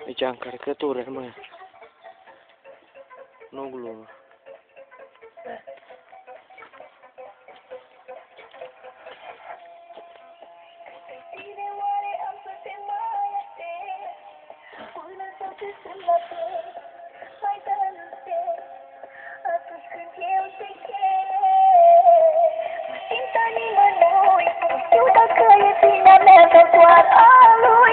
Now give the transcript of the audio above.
Aici încărcătură, mă. Nu glumă. Atunci când eu te chem, mă simt a nimănui. Știu dacă e bine mea sau doar a lui.